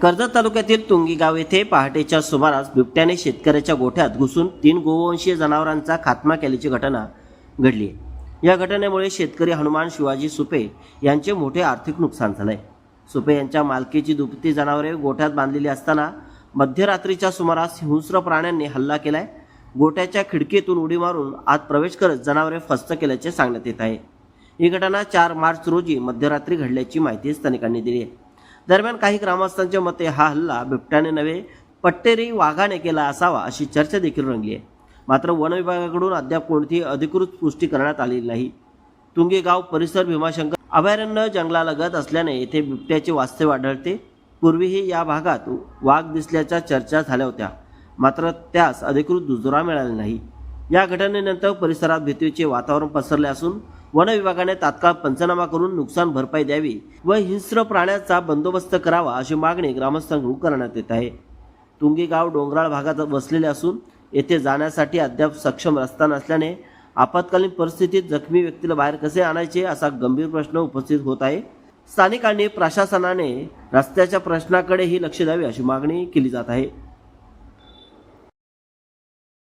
कर्जत तालुक्यातील तुंगी गाव येथे पहाटेच्या सुमारास बिबट्याने शेतकऱ्याच्या गोठ्यात घुसून 3 गोवंशीय जनावरांचा खात्मा केल्याची घटना घडली आहे। या घटनेमुळे शेतकरी हनुमान शिवाजी सुपे यांचे मोठे आर्थिक नुकसान झाले। सुपे यांच्या मालकीची दुभती जनावरे गोठ्यात बांधलेली असताना मध्यरात्रीच्या सुमारास हिंस्र प्राण्यांनी हल्ला केलाय। गोठ्याच्या खिडकीतून उडी मारून आत प्रवेश करत जनावरे फस्त केल्याचे सांगण्यात येत आहे। ही घटना 4 मार्च रोजी मध्यरात्री घडल्याची माहिती स्थानिकांनी दिली आहे। दरम्यान काही ग्रामस्थांच्या मते हा हल्ला बिबट्याने नव्हे पट्टेरी वाघाने केला असावा अशी चर्चा देखील रंगली आहे। मात्र वन विभागाकडून अद्याप कोणतीही अधिकृत पुष्टी करण्यात आलेली नाही। तुंगी गाव परिसर भीमाशंकर अभयारण्य जंगलालगत असल्याने येथे बिबट्याचे वास्तव्य आढळते। पूर्वीही या भागात वाघ दिसल्याच्या चर्चा झाल्या होत्या, मात्र त्यास अधिकृत दुजोरा मिळाला नाही। या घटनेनंतर परिसरात भीतीचे वातावरण पसरले असून वन विभागाने तात्काळ पंचनामा करून नुकसान भरपाई द्यावी व हिंस्र प्राण्यांचा बंदोबस्त करावा अशी मागणी ग्रामस्थांकडून करण्यात येत आहे। तुंगी गाव डोंगराळ भागात वसलेले असून येथे जाण्यासाठी अद्याप सक्षम रस्ता नसल्याने आपत्कालीन परिस्थितीत जखमी व्यक्तीला बाहेर कसे आणायचे असा गंभीर प्रश्न उपस्थित होत आहे। स्थानिकांनी प्रशासनाने रस्त्याच्या प्रश्नाकडेही लक्ष द्यावे अशी मागणी केली जात आहे।